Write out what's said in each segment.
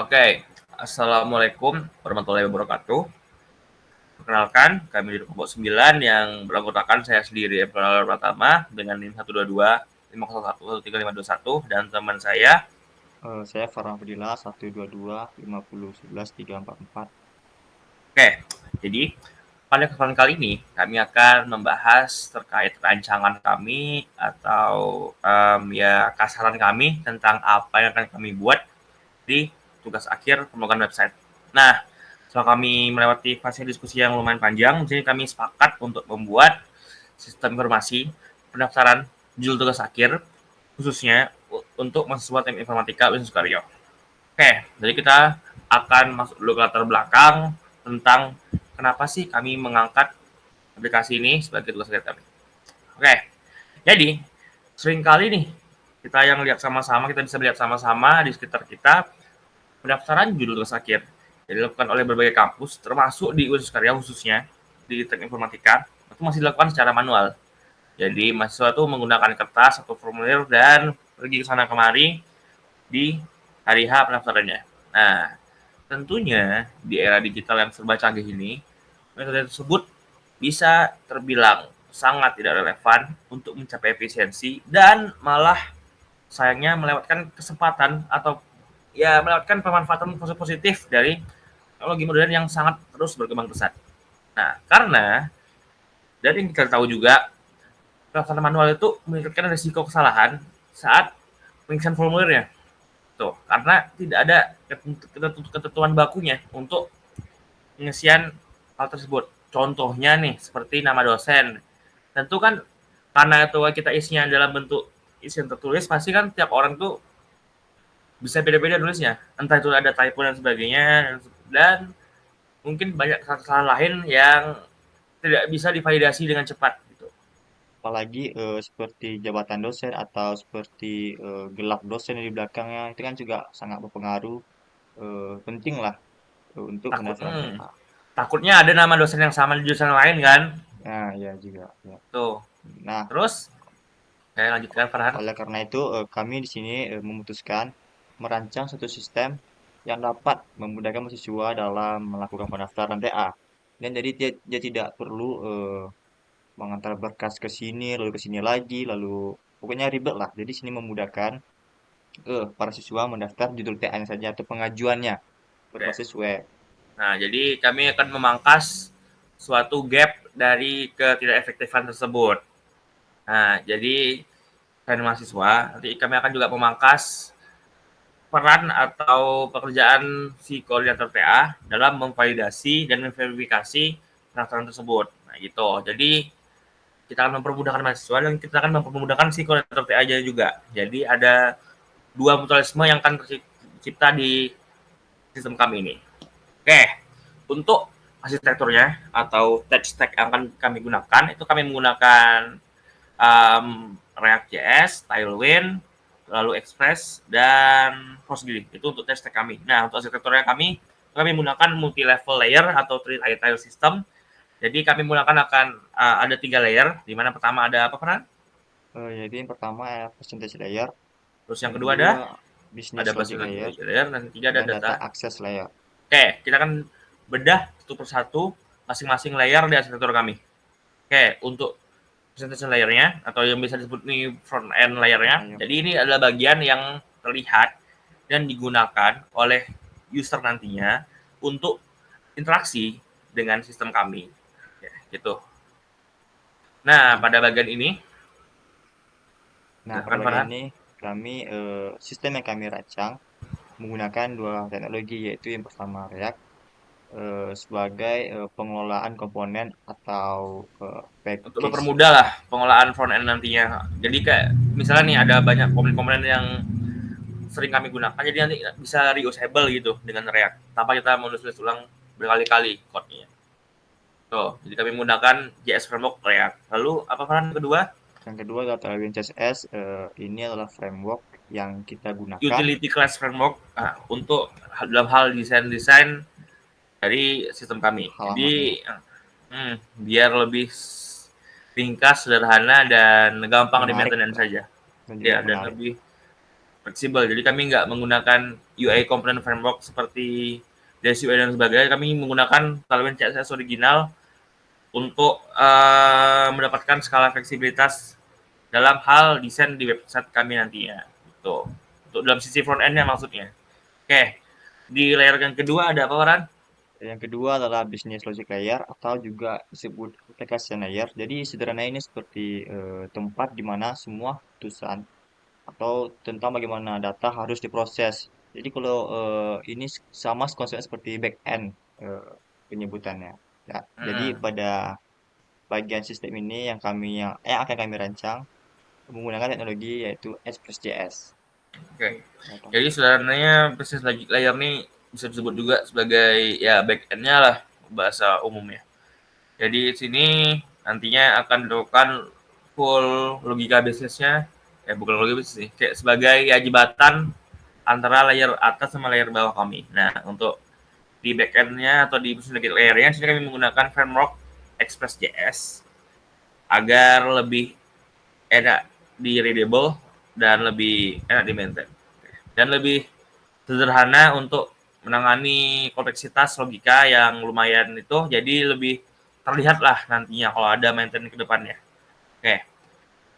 Oke, Assalamualaikum warahmatullahi wabarakatuh. Perkenalkan, kami di kelompok 9 yang beranggotakan saya sendiri, Epilal Pratama, dengan NIM 122 501 13521 dan teman saya. Saya Farhan Fadila 122 50 11 344. Oke, jadi pada kesempatan kali ini kami akan membahas terkait rancangan kami atau ya kasaran kami tentang apa yang akan kami buat di tugas akhir pembuatan website. Nah, setelah kami melewati fase diskusi yang lumayan panjang, jadi kami sepakat untuk membuat sistem informasi pendaftaran judul tugas akhir khususnya untuk mahasiswa teknik informatika Wisnu Karyo. Oke, jadi kita akan masuk dulu ke latar belakang tentang kenapa sih kami mengangkat aplikasi ini sebagai tugas akhir kami. Oke, jadi seringkali nih kita yang lihat sama-sama, kita bisa melihat sama-sama di sekitar kita pendaftaran judul tugas akhir yang dilakukan oleh berbagai kampus, termasuk di Wisnu Karya khususnya di teknik informatika, itu masih dilakukan secara manual. Jadi mahasiswa itu menggunakan kertas atau formulir dan pergi ke sana kemari di hari H pendaftarannya. Nah, tentunya di era digital yang serba canggih ini, metode tersebut bisa terbilang sangat tidak relevan untuk mencapai efisiensi dan malah sayangnya melewatkan kesempatan atau ya melewatkan pemanfaatan positif dari teknologi modern yang sangat terus berkembang pesat. Nah, karena dari yang kita tahu juga, pelaksanaan manual itu meningkatkan risiko kesalahan saat pengisian formulirnya. Tuh, karena tidak ada ketentuan bakunya untuk pengisian hal tersebut. Contohnya nih, seperti nama dosen. Tentu kan karena itu kita isinya dalam bentuk isian tertulis, pasti kan tiap orang tuh bisa beda-beda nulisnya. Entah itu ada typo dan sebagainya, dan mungkin banyak kesalahan lain yang tidak bisa divalidasi dengan cepat gitu. Apalagi seperti jabatan dosen atau seperti gelar dosen di belakangnya itu kan juga sangat berpengaruh. Penting lah untuk Takut pendaftaran TA. takutnya ada nama dosen yang sama di jurusan lain kan. Nah, ya juga. Ya. Tuh. Nah, Terus saya lanjutkan Farhan. oleh karena itu kami di sini memutuskan merancang suatu sistem yang dapat memudahkan mahasiswa dalam melakukan pendaftaran TA. Dan jadi dia tidak perlu mengantar berkas ke sini, lalu ke sini lagi, lalu pokoknya ribet lah. Jadi sini memudahkan para siswa mendaftar judul TA-nya saja atau pengajuannya Oke. berbasis web. Nah, jadi kami akan memangkas suatu gap dari ketidak efektifan tersebut. Nah, jadi kalian mahasiswa, nanti kami akan juga memangkas peran atau pekerjaan si koordinator TA dalam memvalidasi dan memverifikasi pendaftaran tersebut. Nah, gitu. Jadi kita akan mempermudahkan mahasiswa dan kita akan mempermudahkan si koordinator TA juga. Jadi ada dua mutualisme yang akan tercipta di sistem kami ini. Oke, untuk arsitekturnya atau tech stack yang akan kami gunakan itu kami menggunakan React.js, Tailwind, lalu Express dan Postgre. Itu untuk tech stack kami. Nah, untuk arsitekturnya kami menggunakan multi level layer atau tile system. Jadi kami menggunakan akan ada 3 layer, di mana pertama ada apa Fran? Jadi yang pertama percentage layer, Terus yang yang kedua kedua ada business logic basic layer, layer, dan ketiga ada dan data. data access layer. Oke, kita akan bedah satu persatu masing-masing layer di arsitektur kami. Oke, untuk presentation layernya atau yang bisa disebut nih front end Front layernya. layer. Jadi ini adalah bagian yang terlihat dan digunakan oleh user nantinya untuk interaksi dengan sistem kami. Ya, gitu. Nah, Nah, pada bagian ini, nah, pada silakan bagian Farhan. ini kami sistem yang kami rancang menggunakan dua teknologi yaitu yang pertama React sebagai pengelolaan komponen atau Untuk package. mempermudah lah pengelolaan front end nantinya. Jadi kayak misalnya nih ada banyak komponen-komponen yang sering kami gunakan, jadi nanti bisa reusable gitu dengan React tanpa kita menulis ulang berkali-kali code-nya. Tuh, jadi kami menggunakan JS Framework React. Lalu apa kan kedua? Yang kedua adalah Tailwind CSS. Ini adalah framework yang kita gunakan. Utility Class Framework untuk dalam hal desain-desain dari sistem kami. Halamannya. Jadi biar lebih ringkas, sederhana, dan gampang di Menarik maintenance lah saja. dan juga Ya, dan menarik. lebih fleksibel. Jadi kami nggak menggunakan UI component framework seperti DSUI dan sebagainya. Kami menggunakan Tailwind CSS original untuk mendapatkan skala fleksibilitas dalam hal desain di website kami nantinya. Gitu. Untuk dalam sisi front end-nya maksudnya. Oke, di layer yang kedua ada apa, Waran? Yang kedua adalah business logic layer atau juga disebut application layer. Jadi sederhananya ini seperti tempat di mana semua keputusan atau tentang bagaimana data harus diproses. Jadi kalau ini sama konsepnya seperti back end eh, penyebutannya. Ya, jadi Hmm, pada bagian sistem ini yang akan kami rancang menggunakan teknologi yaitu Express.js. oke. Contoh. Jadi sebenarnya business logic layer ini bisa disebut juga sebagai ya back end-nya lah bahasa umumnya. Jadi di sini nantinya akan dilakukan full logika bisnisnya, bukan logika bisnis sih, kayak sebagai ya jembatan antara layer atas sama layer bawah kami. Nah, untuk di backend-nya atau di sedikit layer-nya, sini kami menggunakan framework Express.js agar lebih enak di readable dan lebih enak di maintain dan lebih sederhana untuk menangani kompleksitas logika yang lumayan itu, jadi lebih terlihat lah nantinya kalau ada maintenance ke depannya. Oke,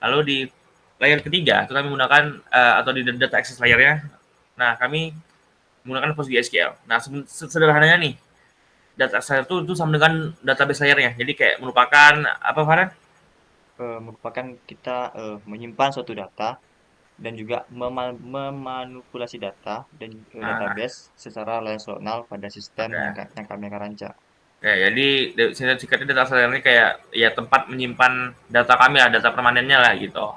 lalu di layer ketiga itu kami menggunakan atau di data access layernya, nah kami menggunakan PostgreSQL. Nah sederhananya nih, data access itu sama dengan database layernya, jadi kayak merupakan apa Farhan? Merupakan kita menyimpan suatu data dan juga memanipulasi data dan Nah, database secara relasional pada sistem oke. yang kami akan rancang. Oke, jadi singkatnya data access layer ini kayak ya tempat menyimpan data kami lah, data permanennya lah gitu.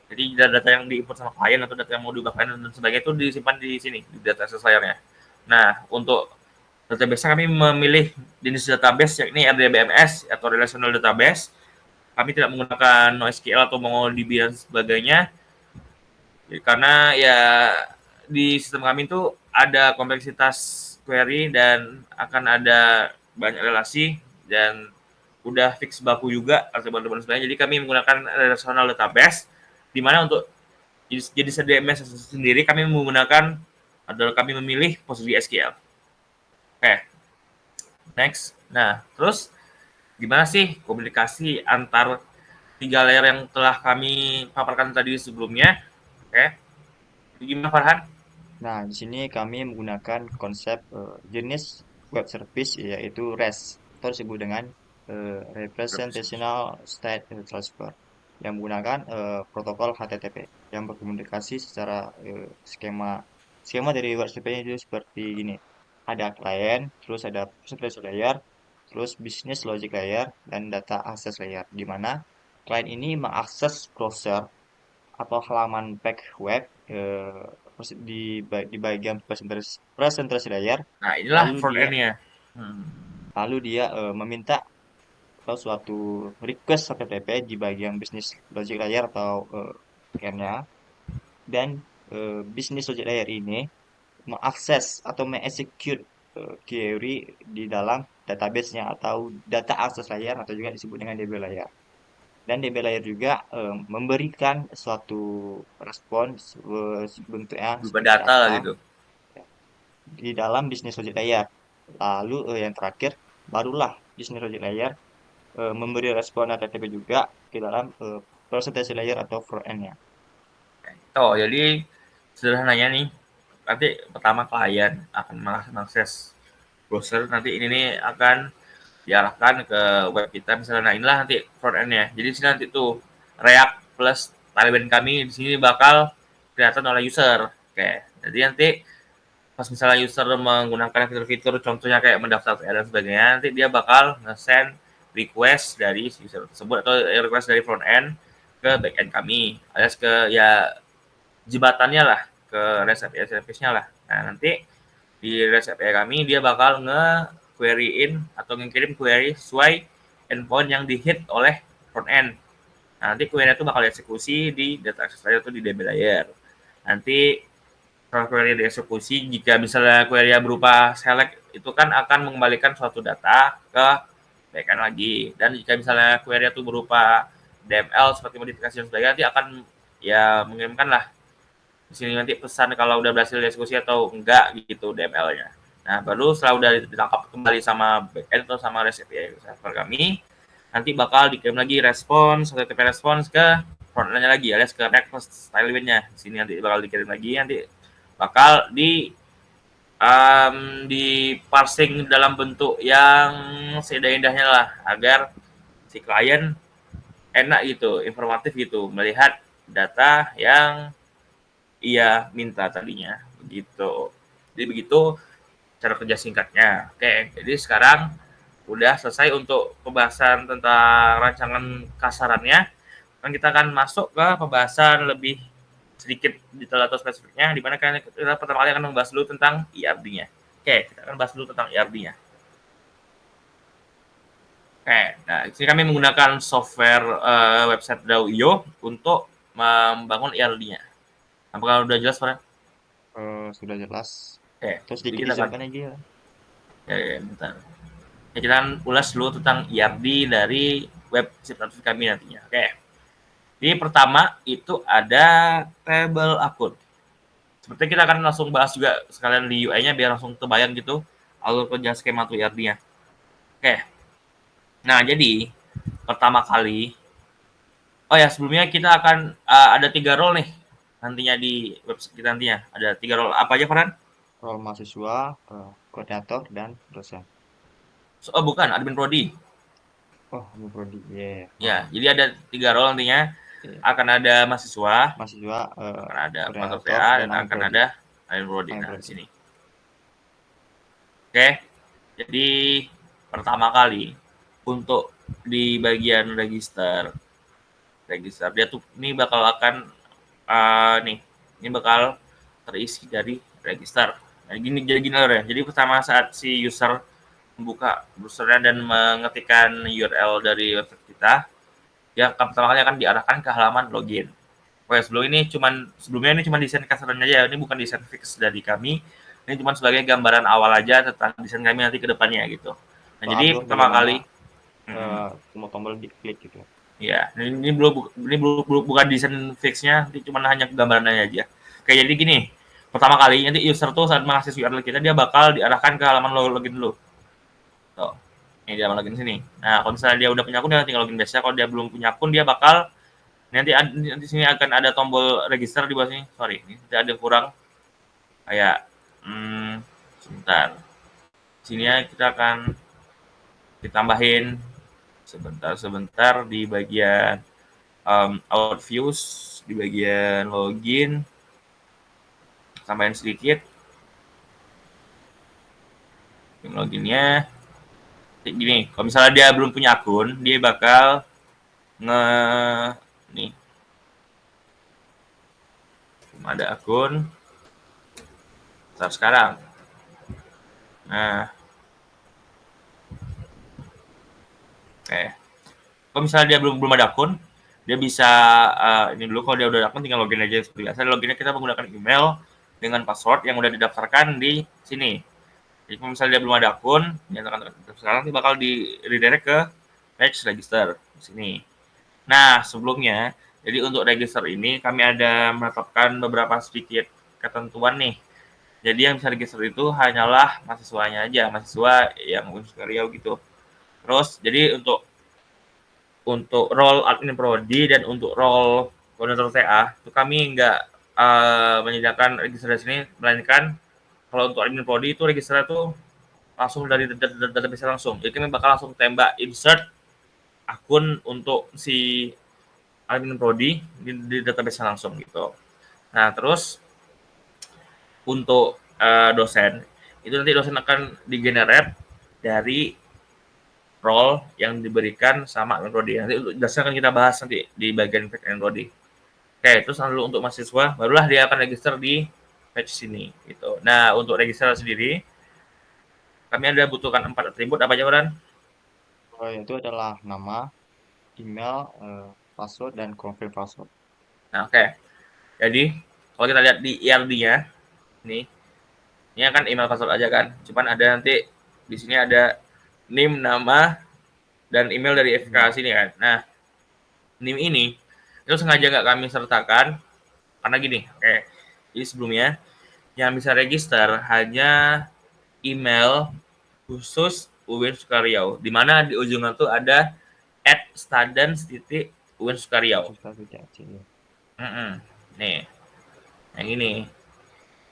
Jadi data yang diinput sama klien atau data yang mau diubah klien dan sebagainya itu disimpan di sini di data access layernya. Nah, untuk database kami memilih jenis database yakni RDBMS atau relational database. Kami tidak menggunakan NoSQL atau MongoDB dan sebagainya karena ya di sistem kami itu ada kompleksitas query dan akan ada banyak relasi dan udah fix baku juga atau teman-teman sebagainya. Jadi kami menggunakan relational database di mana untuk jadi CDMS sendiri kami menggunakan adalah kami memilih PostgreSQL. Oke, next. Nah, terus gimana sih komunikasi antar tiga layer yang telah kami paparkan tadi sebelumnya? Oke, gimana Farhan? Nah, di sini kami menggunakan konsep jenis web service yaitu REST atau disebut dengan Representational State Transfer yang menggunakan protokol HTTP yang berkomunikasi secara skema skema dari web service itu seperti gini. Ada client, terus ada service layer, terus business logic layer, dan data access layer, di mana client ini mengakses browser atau halaman page web di bagian presentasi layar, Nah, inilah lalu front dia end-nya. Hmm. meminta atau suatu request HTTP di bagian bisnis logic layer atau backend-nya, dan bisnis logic layer ini mengakses atau mengexecute query di dalam database-nya atau data access layer atau juga disebut dengan DB layer. Dan DB layer juga memberikan suatu respons bentuknya Berupa seperti data lah data gitu. ya, di dalam bisnis logic layer. Lalu yang terakhir barulah bisnis logic layer memberi respon HTTP juga ke dalam presentation layer atau front end-nya. Oh, jadi sederhananya nih, nanti pertama klien akan mengakses browser, nanti ini nih akan diarahkan ke web kita misalnya. Nah, inilah nanti front end-nya. Jadi sini nanti tuh React plus Tailwind kami di sini bakal kelihatan oleh user. Oke, jadi nanti pas misalnya user menggunakan fitur-fitur contohnya kayak mendaftar dan sebagainya, nanti dia bakal nge-send request dari user tersebut atau request dari front end ke back end kami alias ke ya jembatannya lah ke REST API service-nya lah. Nah, nanti di REST API kami dia bakal nge-query-in atau ngirim query sesuai endpoint yang di-hit oleh front end. Nah, nanti query itu bakal dieksekusi di data access layer atau di DB layer. Nanti kalau query dieksekusi, jika misalnya query berupa select, itu kan akan mengembalikan suatu data ke backend lagi. Dan jika misalnya query itu berupa DML seperti modifikasi dan sebagainya, nanti akan ya mengirimkan lah Di sini nanti pesan kalau udah berhasil dieksekusi atau enggak gitu DML-nya. Nah, baru setelah udah ditangkap kembali sama backend atau sama REST API server kami, nanti bakal dikirim lagi respons, HTTP respons ke frontend-nya lagi, alias ke request style event-nya. Di sini nanti bakal dikirim lagi, nanti bakal di parsing dalam bentuk yang seindah-indahnya lah, agar si klien enak gitu, informatif gitu, melihat data yang ia minta tadinya, begitu. Jadi begitu cara kerja singkatnya. Oke, jadi sekarang udah selesai untuk pembahasan tentang rancangan kasarannya. Kan kita akan masuk ke pembahasan lebih sedikit detail atau spesifiknya, di mana kita pertama kali akan membahas dulu tentang IRD-nya. Oke, kita akan bahas dulu tentang IRD-nya. Oke, nah di sini kami menggunakan software website Dao.io untuk membangun IRD-nya. Apakah udah jelas, Pak? Sudah jelas. Oke, Terus jadi sedikit kita akan dijelaskan aja ya. bentar. Ya, kita akan ulas dulu tentang IRD dari web aplikasi kami nantinya. Oke. Jadi pertama itu ada tabel akun. Seperti kita akan langsung bahas juga sekalian di UI-nya biar langsung terbayang gitu alur kerja skema tuh IRD-nya. Oke. Nah, jadi pertama kali oh ya sebelumnya kita akan ada 3 role nih nantinya di website kita nantinya. Ada 3 role. Apa aja, Farhan? Role mahasiswa, koordinator, dan dosen. Oh, bukan, admin prodi. Oh, ini prodi. Iya. Ya, jadi ada 3 role nantinya. Iya. Akan ada mahasiswa, Mahasiswa, akan ada pengatur koordinator, TA, dan dan admin akan prodi. ada admin prodi. Admin Nah, di prodi. sini. Oke, jadi pertama kali untuk di bagian register, dia tuh ini bakal akan nih, ini bakal terisi dari register. Nah, gini ya. Jadi pertama saat si user membuka browsernya dan mengetikkan URL dari website kita, dia pertama kali akan diarahkan ke halaman login. Oke, sebelumnya ini cuma desain kasaran aja ya. Ini bukan desain fix dari kami. Ini cuma sebagai gambaran awal aja tentang desain kami nanti ke depannya gitu. Nah, Atau jadi alur pertama bagaimana kali tombol-tombol diklik gitu. ya, ini belum bukan desain fixnya, nanti cuma hanya gambarannya aja. Kayak jadi gini, pertama kali nanti user tuh saat mengakses URL kita dia bakal diarahkan ke halaman login dulu. Tuh. Ini dia login sini. Nah, kalau misalnya dia udah punya akun dia tinggal login biasa. Kalau dia belum punya akun dia bakal nanti sini akan ada tombol register di bawah sini. Sorry, ini ada kurang kayak sebentar. Sini ya kita akan ditambahin sebentar di bagian out views, di bagian login, tambahin sedikit loginnya. Gini, kalau misalnya dia belum punya akun, dia bakal nge nih ada akun start sekarang. Nah, oke. Kalau misalnya dia belum belum ada akun, dia bisa ini dulu kalau dia udah ada akun tinggal login aja seperti biasa. Loginnya kita menggunakan email dengan password yang udah didaftarkan di sini. Jadi kalau misalnya dia belum ada akun, nyatakan sekarang nanti bakal di redirect ke page register di sini. Nah, sebelumnya, jadi untuk register ini kami ada menetapkan beberapa sedikit ketentuan nih. Jadi yang bisa register itu hanyalah mahasiswanya aja, mahasiswa yang Universitas Riau gitu. Terus jadi untuk role admin prodi dan untuk role koordinator TA itu kami nggak menyediakan registrasi ini, melainkan kalau untuk admin prodi itu registrnya tuh langsung dari database langsung. Jadi kami bakal langsung tembak insert akun untuk si admin prodi di database langsung gitu. Nah, terus untuk dosen itu nanti dosen akan digenerate dari role yang diberikan sama admin prodi. Nanti untuk dasar akan kita bahas nanti di bagian back end prodi. Oke, terus lalu untuk mahasiswa barulah dia akan register di page sini gitu. Nah, untuk register sendiri kami ada butuhkan 4 atribut apa aja, Ran? Itu adalah nama, email, password, dan confirm password. Nah, oke. Jadi, kalau kita lihat di IRD-nya, nih, ini kan email password aja kan. Cuman ada nanti di sini ada name, nama, dan email dari FK sini kan. Nah, name ini itu sengaja nggak kami sertakan karena gini, oke. Jadi sebelumnya yang bisa register hanya email khusus UIN Sukaryau, di mana di ujungnya tuh ada @students.UIN Sukaryau. Susah tidak sih. Nih, yang ini.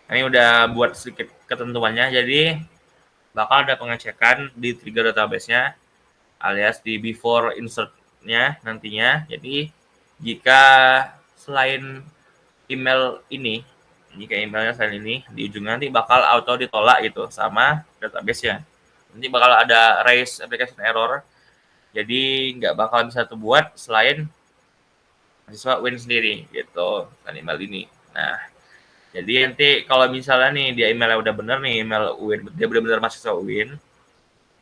Ini udah buat sedikit ketentuannya, jadi bakal ada pengecekan di trigger database-nya alias di before insert-nya nantinya. Jadi jika selain email ini, jika emailnya selain ini di ujungnya nanti bakal auto ditolak gitu sama database-nya. Nanti bakal ada raise application error, jadi nggak bakal bisa terbuat selain mahasiswa Win sendiri gitu kan email ini. Nah, jadi nanti kalau misalnya nih dia emailnya udah bener nih, email Win, dia benar-benar mahasiswa Win,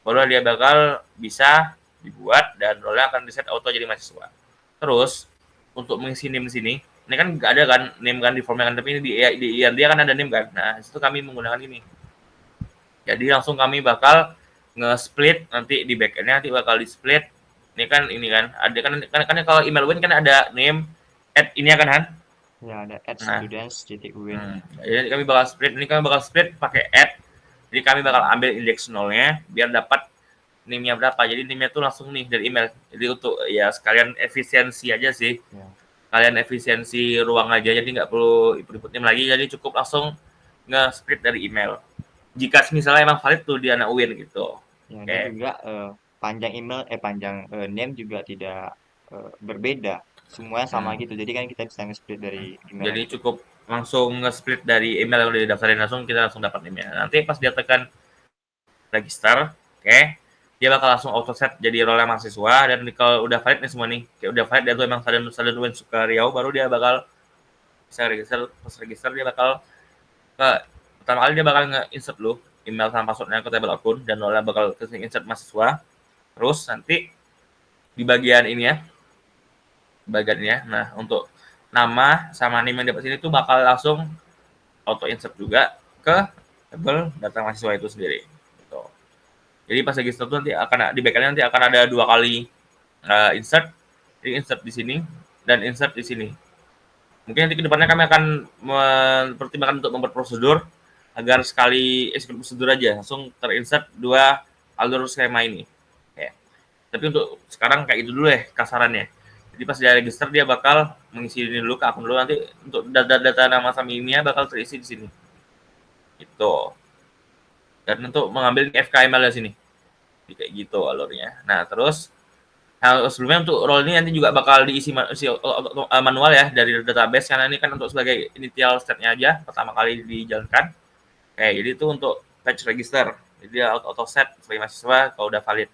baru dia bakal bisa dibuat dan role akan di-set auto jadi mahasiswa. Terus untuk mengisi name sini, ini kan nggak ada kan name kan di formnya kan, tapi ini di dia kan ada name kan. Nah, itu kami menggunakan ini. Jadi langsung kami bakal nge-split nanti di backend-nya nanti bakal di-split. Ini kan ada kan kalau email Win kan ada name at ini ya kan Han? Ya ada Nah, @students.uin. jadi kami bakal split. Ini kami bakal split pakai add. Jadi kami bakal ambil indeks nolnya biar dapat name-nya berapa. Jadi name-nya tuh langsung nih dari email. Jadi untuk ya sekalian efisiensi aja sih. Ya, Kalian efisiensi ruang aja, jadi nggak perlu input name lagi. Jadi cukup langsung nge-split dari email. Jika misalnya emang valid tuh dia anak UIN gitu. ya dan Oke. juga panjang email panjang name juga tidak berbeda. Semuanya sama Hmm. gitu. Jadi kan kita bisa nge-split dari email Jadi yang itu. cukup langsung nge-split dari email yang udah didaftarin langsung kita langsung dapat email. Nanti pas dia tekan register, oke, dia bakal langsung auto set jadi role mahasiswa dan kalau udah valid nih semua nih, kayak udah valid dia tuh emang Saden Win Sukaryau, baru dia bakal bisa register. Pas register dia bakal ke pertama kali dia bakal nge-insert lu email sama passwordnya ke table akun dan role bakal ke insert mahasiswa. Terus nanti di bagian ini ya, bagiannya. Nah, untuk nama sama name yang dapat sini tuh bakal langsung auto insert juga ke table data mahasiswa itu sendiri. Gitu. Jadi pas register tuh nanti akan di backend nanti akan ada dua kali insert, jadi insert di sini dan insert di sini. Mungkin nanti kedepannya kami akan mempertimbangkan untuk membuat prosedur agar sekali execute prosedur aja langsung terinsert dua alur skema ini. Oke. Tapi untuk sekarang kayak itu dulu ya kasarannya. Jadi pas dia register dia bakal mengisi ini dulu ke akun dulu, nanti untuk data nama samiminya bakal terisi di sini. Itu. Dan untuk mengambil FKML di sini. Jadi kayak gitu alurnya. Nah, terus sebelumnya untuk role ini nanti juga bakal diisi manual ya dari database karena ini kan untuk sebagai initial step-nya aja pertama kali dijalankan. Oke, jadi itu untuk batch register. Jadi dia auto set sebagai mahasiswa kalau udah valid.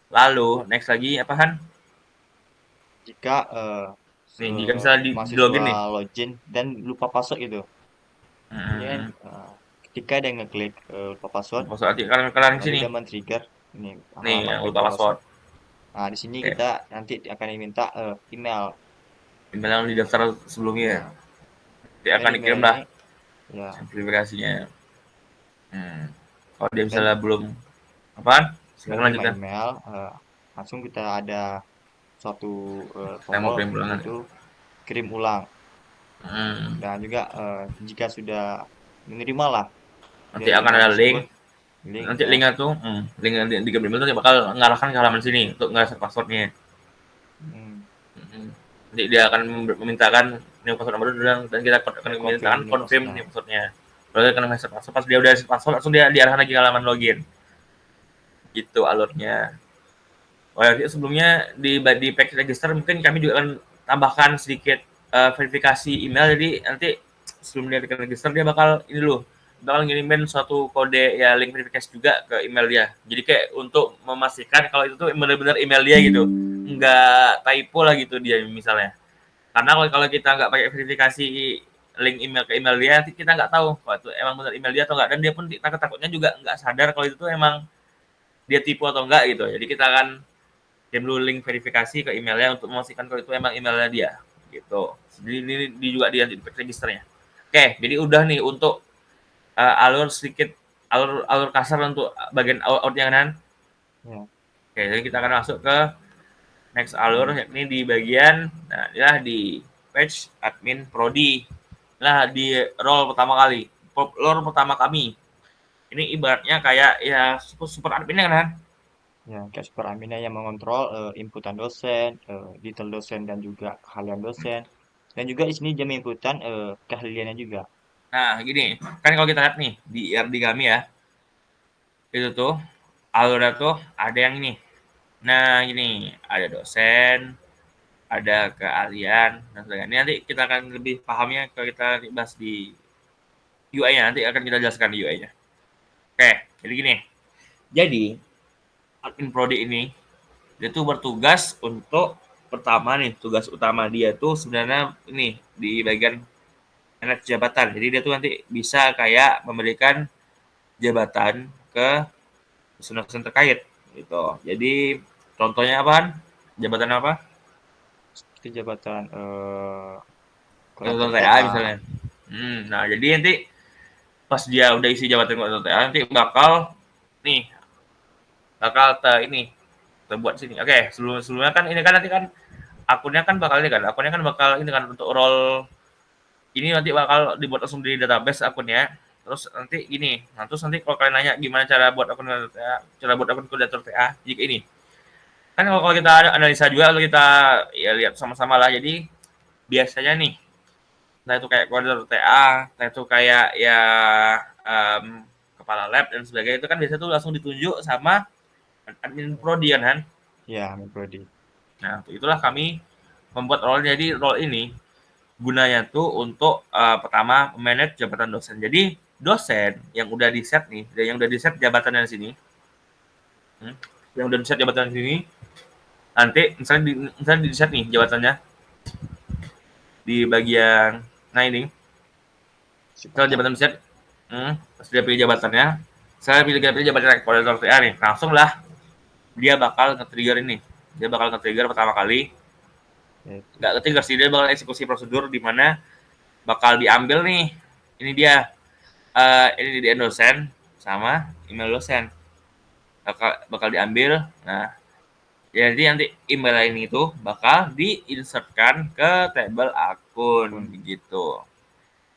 Lalu next lagi apa Han? Jika Nih, jika misalnya di mahasiswa login nih. login dan lupa password itu, ini kan Hmm, ketika dia ngeklik lupa password, Maksud nanti kalian lalu sini. dia men-trigger ini Nih, halaman yang lupa verify password. password. Nah, di sini Oke. kita nanti akan diminta email. Email yang di daftar sebelumnya. Ya, Dia dan akan email dikirim ini lah ya, verifikasinya. Kalau dia dan misalnya belum apaan? dan Silakan terima lanjutkan. email langsung kita ada suatu Saya mau tombol kirim ulangan ya. yaitu kirim ulang. Hmm. Dan juga jika sudah menerima lah Nanti dari akan email ada tersebut, link. link Nanti ya. linknya tuh, link yang di email nanti bakal ngarahkan ke halaman sini untuk ngeset passwordnya. Hmm, Nanti dia akan memintakan new password nomor dan kita akan confirm memintakan new confirm password. new passwordnya. Lalu akan ngeset password. Pas dia udah set password langsung dia diarahkan lagi ke halaman login. Gitu alurnya. Oh ya, sebelumnya di package register mungkin kami juga akan tambahkan sedikit verifikasi email. Jadi nanti sebelum dia register dia bakal ini loh, bakal ngirimin suatu kode ya link verifikasi juga ke email dia. Jadi kayak untuk memastikan kalau itu tuh benar-benar email dia gitu, nggak typo lah gitu dia misalnya. Karena kalau kita nggak pakai verifikasi link email ke email dia, nanti kita nggak tahu kalau itu emang benar email dia atau nggak. Dan dia pun takut-takutnya juga nggak sadar kalau itu tuh emang dia tipu atau enggak gitu. Jadi kita akan kirim dulu link verifikasi ke emailnya untuk memastikan kalau itu emang emailnya dia gitu. Jadi ini juga dia di registernya. Oke, jadi udah nih untuk alur sedikit alur kasar untuk bagian outnya kan. Ya, Oke, jadi kita akan masuk ke next alur yakni di bagian nah inilah di page admin prodi. Nah, di role pertama kali, role pertama kami. Ini ibaratnya kayak ya super admin kan? Ya, kayak super admin yang mengontrol inputan dosen, detail dosen dan juga keahlian dosen. Dan juga di sini dia menginputkan keahliannya juga. Nah, gini, kan kalau kita lihat nih di IRD kami ya, itu tuh alurnya tuh ada yang ini. Nah, gini, ada dosen, ada keahlian dan sebagainya. Ini nanti kita akan lebih pahamnya kalau kita bahas di UI-nya, nanti akan kita jelaskan di UI-nya. Oke, jadi gini. Jadi, admin prodi ini dia tuh bertugas untuk pertama nih, tugas utama dia tuh sebenarnya ini di bagian manage jabatan. Jadi dia tuh nanti bisa kayak memberikan jabatan ke dosen-dosen terkait gitu. Jadi contohnya apa? Jabatan apa? Seperti jabatan koordinator Koordinator TA TA. misalnya. Nah jadi nanti pas dia udah isi jabatan koordinator TA nanti nih bakal ini terbuat sini. Oke, sebelumnya kan ini kan nanti kan akunnya kan bakal ini kan untuk role ini nanti bakal dibuat langsung di database akunnya. Terus nanti gini, nah terus nanti kalau kalian nanya gimana cara buat akun TA, cara buat akun koordinator TA, jika ini kan kalau kita analisa juga kalau kita ya lihat sama-sama lah. Jadi biasanya nih, entah itu kayak koordinator TA, entah itu kayak ya kepala lab dan sebagainya itu kan biasanya tuh langsung ditunjuk sama admin prodi kan. Ya, Prodi. Nah, itulah kami membuat role. Jadi role ini gunanya tuh untuk pertama manage jabatan dosen. Jadi dosen yang udah di set nih, yang udah di set jabatannya di sini, hmm, yang udah di set jabatan di sini, nanti misalnya di set nih jabatannya di bagian, nah ini, kalau Sifatnya. jabatan di set, pas dia pilih jabatannya, saya pilih jabatan koordinator TA nih, langsung lah dia bakal nge-trigger ini, dia bakal nge-trigger pertama kali, Yaitu. nggak nge-trigger sih, dia bakal eksekusi prosedur di mana bakal diambil nih, ini dia, ini di dosen sama email dosen bakal diambil. Nah, jadi nanti email ini itu bakal diinsertkan ke tabel akun Pun. begitu.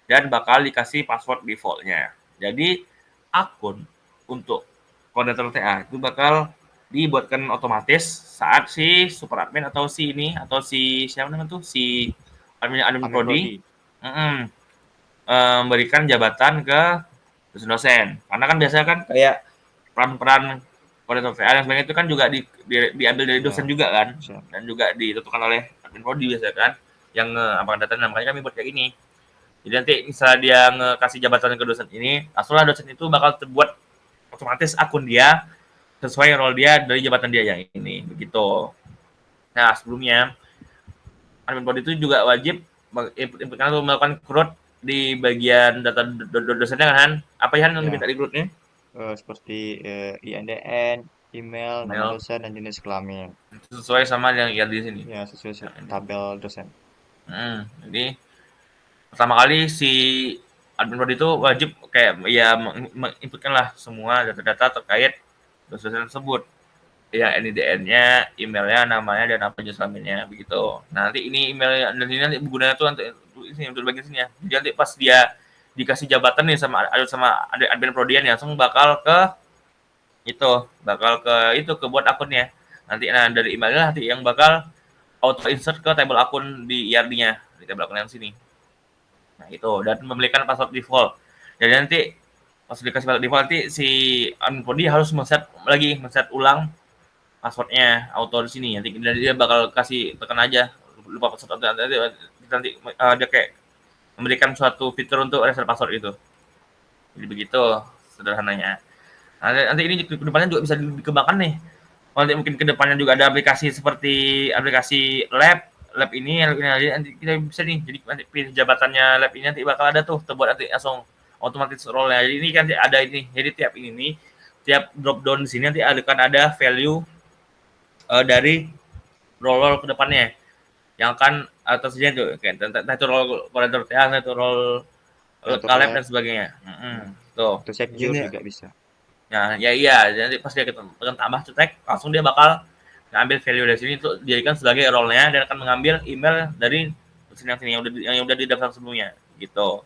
Dan bakal dikasih password defaultnya. Jadi akun untuk koordinator TA itu bakal dibuatkan otomatis saat si super admin atau si ini atau si siapa namanya tuh si admin Amin prodi Prodi. memberikan jabatan ke dosen-dosen. Karena kan biasanya kan kayak peran-peran koordinator TA dan sebagainya itu kan juga diambil dari dosen Ya, juga kan, bisa. dan juga ditentukan oleh admin prodi biasanya kan yang apa data, namanya kami buat kayak gini. Jadi nanti misalnya dia ngasih jabatan ke dosen ini, langsunglah dosen itu bakal terbuat otomatis akun dia sesuai role dia dari jabatan dia yang ini begitu. Nah sebelumnya admin prodi itu juga wajib inputkan atau melakukan CRUD di bagian data dosennya kan. Apa ya yang Ya, diminta di CRUD-nya? seperti INDN, email, nama Email dosen, dan jenis kelamin. sesuai sama yang di sini. Ya, sesuai Nah, ini. tabel dosen. Jadi pertama kali si admin prodi itu wajib kayak ya menginputkan lah semua data-data terkait dosen tersebut. Ya NIDN-nya, emailnya, namanya, dan apa jenis kelaminnya begitu. Nah, nanti ini email dan ini nanti gunanya tuh nanti ini untuk bagian sini ya. Jadi nanti pas dia dikasih jabatan nih sama admin prodian ya, langsung bakal ke buat akunnya. Nanti nah dari emailnya nanti yang bakal auto insert ke table akun di IRD-nya, di table akun yang sini. Nah, itu dan memberikan password default. Jadi nanti pas dikasih password default nanti si admin prodi harus men-set ulang passwordnya auto di sini. Nanti dia bakal kasih tekan aja lupa password nanti dia kayak memberikan suatu fitur untuk reset password itu. Jadi begitu sederhananya. Nanti ini ke depannya juga bisa dikembangkan nih. Nanti mungkin ke depannya juga ada aplikasi seperti aplikasi lab ini nanti kita bisa nih. Jadi nanti pilih jabatannya lab ini nanti bakal ada tuh terbuat nanti langsung otomatis role-nya. Jadi ini kan ada ini. Jadi tiap ini nih tiap drop down di sini nanti akan ada value dari role ke depannya yang akan tersedia tuh kayak itu role koordinator TA, itu role Operator kaleb lab. dan sebagainya. Ya. Tuh. Atau secure Jadi juga bisa. nah, ya iya, jadi pas dia tekan tambah cetek, langsung dia bakal ngambil value dari sini untuk dijadikan sebagai role-nya dan akan mengambil email dari dosen yang sini yang udah didaftar sebelumnya. gitu.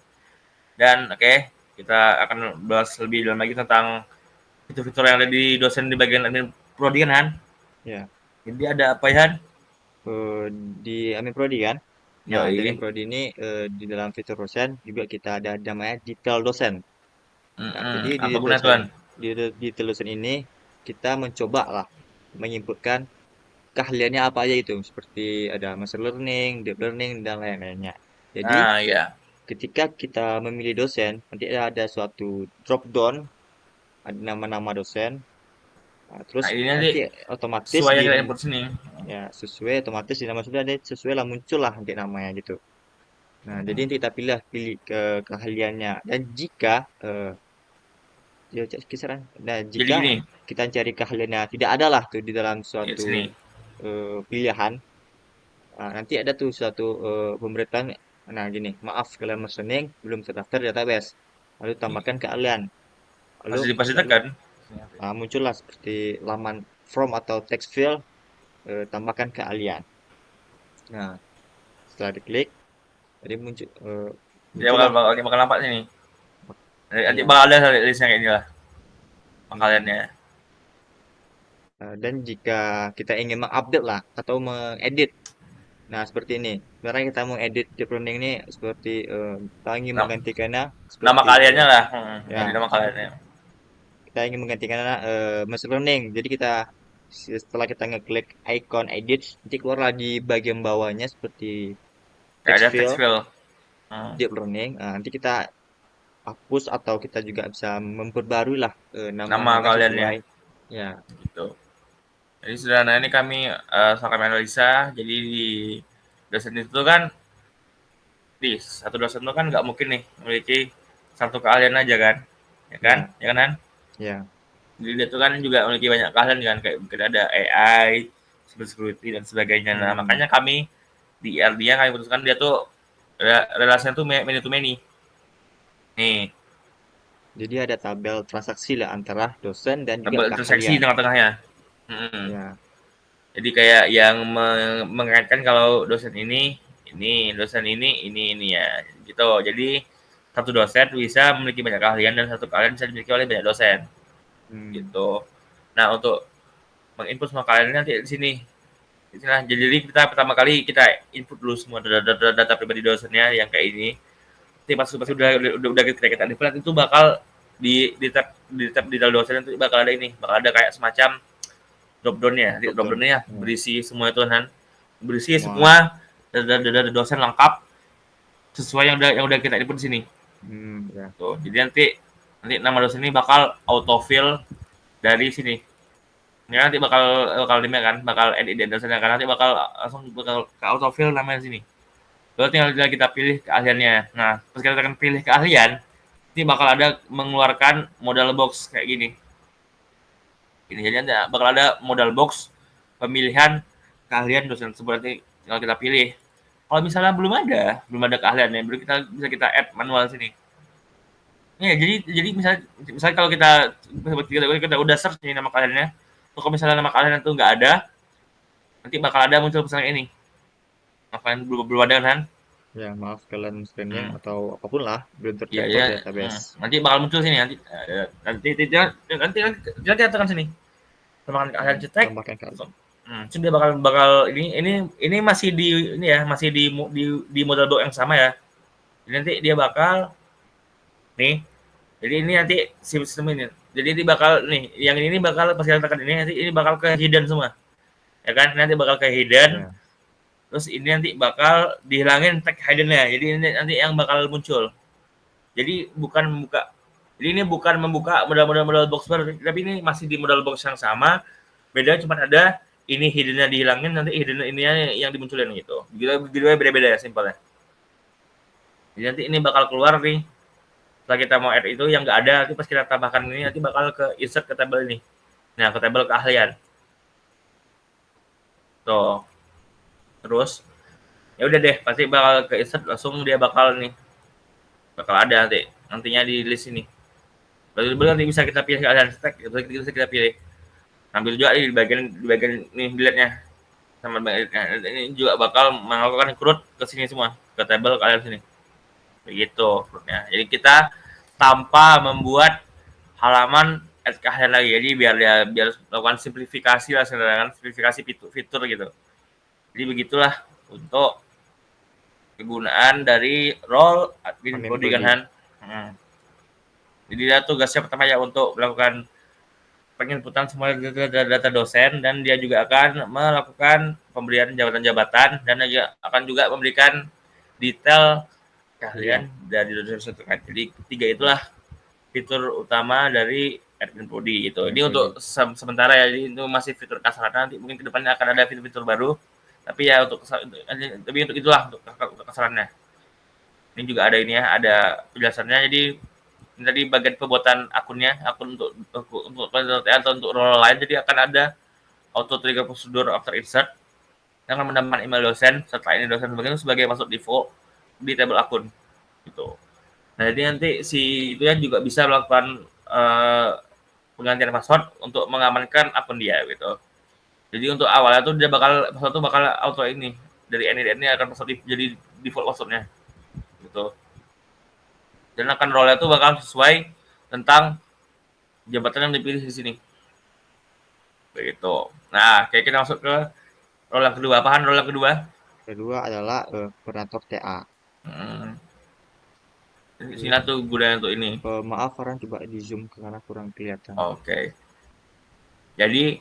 Dan oke, kita akan bahas lebih dalam lagi tentang fitur-fitur yang ada di dosen di bagian admin prodi kan Han? Ya, Jadi ada apa ya Han? eh, di Amin Prodi kan. Nah, di Amin Yoi. Prodi ini di dalam fitur dosen juga kita ada namanya detail dosen. Nah, jadi di Apa detail guna dosen tuan? detail dosen ini kita mencoba lah menginputkan keahliannya apa aja itu, seperti ada machine learning, deep learning dan lain-lainnya. Jadi Ah ya. ketika kita memilih dosen, nanti ada suatu drop down, ada nama-nama dosen. Nah, terus Nah ini nanti nanti otomatis sesuai di yang kita input sini. ya sesuai otomatis di nama sudah ada sesuai lah muncul lah nanti namanya gitu. Nah, jadi nanti kita pilih ke keahliannya dan jika ya kisaran. Nah, Jadi jika gini, kita cari keahliannya tidak ada lah tuh di dalam ya suatu sini. pilihan. Nah, nanti ada tuh suatu pemberitaan. Nah, gini, maaf kalian listening belum terdaftar di database. Lalu tambahkan keahlian. Lalu Pasti lalu tekan. muncullah seperti laman form atau text field, tambahkan keahlian. Nah, setelah diklik, tadi Dia muncullah. bakal nampak sini. Nanti Ya, bakal ada listnya kayak inilah hmm, makaliannya. dan jika kita ingin mengupdate lah atau mengedit, nah seperti ini. Sekarang kita mau edit deep learning ini seperti kita ingin Nama, menggantikannya nama seperti kaliannya lah. ya Jadi nama kaliannya. kita ingin menggantikannya machine learning. Jadi kita setelah kita ngeklik icon edit, nanti keluarlah di bagian bawahnya seperti Kayak text ada text field field. Hmm. deep learning. Nah, nanti kita hapus atau kita juga bisa memperbarui lah Nama nama-nama kaliannya sesuai. Ya, gitu. Jadi sederhana ini kami setelah kami analisa. Jadi di dosen itu kan di satu dosen itu kan nggak mungkin nih memiliki satu keahlian aja kan, ya, ya kan? ya. Jadi dia tuh kan juga memiliki banyak keahlian kan, kayak mungkin ada AI, cyber security dan sebagainya. Nah Hmm. makanya kami di IRD-nya kami putuskan dia tuh relasinya tuh many to many. Nih, Jadi ada tabel transaksi lah antara dosen dan juga tabel interseksi keahlian. tengah-tengahnya. Hmm. Ya. Jadi kayak yang mengaitkan kalau dosen ini, dosen ini ya, gitu. Jadi satu dosen bisa memiliki banyak keahlian dan satu keahlian bisa dimiliki oleh banyak dosen, Hmm. gitu. Nah untuk menginput semua keahlian nanti di sini. Nah, jadi kita pertama kali kita input dulu semua data pribadi dosennya yang kayak ini. Nanti pas udah kita input itu bakal di dalam dosen itu bakal ada ini, bakal ada kayak semacam drop down-nya. Nanti Drop drop down. down-nya Ya. berisi semua itu kan. Berisi Semua. semua data dosen lengkap sesuai yang udah kita input di sini. Ya. Tuh. Jadi nanti nama dosen ini bakal autofill dari sini. Ya nanti bakal ini kan, bakal edit dosennya kan nanti bakal ke autofill namanya sini. Lalu tinggal kita pilih keahliannya. Nah, pas kita akan pilih keahlian, ini bakal ada mengeluarkan modal box kayak gini. Ini jadi nanti bakal ada modal box pemilihan keahlian dosen tersebut nanti tinggal kita pilih. Kalau misalnya belum ada keahliannya, baru bisa kita add manual sini. Ya, jadi misalnya kalau kita udah search nih nama keahliannya, kalau misalnya nama kalian itu nggak ada, nanti bakal ada muncul pesan ini. Nah, kalian belum ada kan? Ya, maaf kalian streaming Hmm. atau apapun lah belum Iya terdaftar ya. di database. Nanti bakal muncul sini nanti tekan sini. Tambahkan keahlian cetek. Tambahkan kalian. Terus dia bakal ini masih di model doc yang sama ya. Jadi nanti dia bakal nih. Jadi ini nanti sistem ini. Jadi ini bakal nih, yang ini bakal pas kita tekan ini nanti ini bakal ke hidden semua. Ya kan? Nanti bakal ke hidden. Ya. Terus ini nanti bakal dihilangin tag hidden-nya. Jadi ini nanti yang bakal muncul. Jadi bukan membuka. Jadi ini bukan membuka modal box baru, tapi ini masih di modal box yang sama. Bedanya cuma ada ini hidden-nya dihilangin, nanti hidden ininya yang dimunculin gitu. Gitu beda-beda ya simpelnya. Jadi nanti ini bakal keluar nih. Setelah kita mau add itu yang nggak ada, nanti pas kita tambahkan ini nanti bakal ke insert ke tabel ini. Nah, ke tabel keahlian. Tuh. Terus ya udah deh, pasti bakal ke insert langsung dia bakal nih. Bakal ada nantinya di list ini. Lalu nanti bisa kita pilih keahlian stack, bisa kita pilih. Ambil juga di bagian nih delete-nya sama ini juga bakal melakukan recruit ke sini semua, ke table kalian sini. begitu maksudnya. Jadi kita tanpa membuat halaman SKHN lagi, jadi biar melakukan simplifikasi lah sebenarnya, simplifikasi fitur gitu. Jadi begitulah untuk kegunaan dari role admin Amin prodi kan Prodi. Han. Hmm. Jadi dia tugasnya pertama ya untuk melakukan penginputan semua data dosen, dan dia juga akan melakukan pemberian jabatan-jabatan, dan dia akan juga memberikan detail Iya. keahlian dari dosen terkait. Jadi tiga itulah fitur utama dari admin prodi gitu. Amin Ini Prodi. untuk sementara ya, itu masih fitur kasar. Nanti mungkin kedepannya akan ada fitur-fitur baru. Tapi ya untuk itulah untuk kasarannya. Ini juga ada ini ya, ada penjelasannya. Jadi ini tadi bagian pembuatan akunnya, akun atau untuk role lain. Jadi akan ada auto trigger prosedur after insert yang akan menambahkan email dosen. Setelah ini dosen sebagai masuk default di table akun gitu. Nah, jadi nanti si itu ya juga bisa melakukan penggantian password untuk mengamankan akun dia gitu. Jadi untuk awalnya tuh dia password tuh bakal auto ini dari ini akan password jadi default passwordnya gitu. Dan akan role itu bakal sesuai tentang jabatan yang dipilih di sini. Begitu. Nah, kayak kita masuk ke role yang kedua. Apaan role yang kedua? Kedua adalah koordinator TA. Hmm, Jadi, sini tuh gunanya untuk ini. maaf Farhan, coba di zoom karena kurang kelihatan. Oke. Okay. Jadi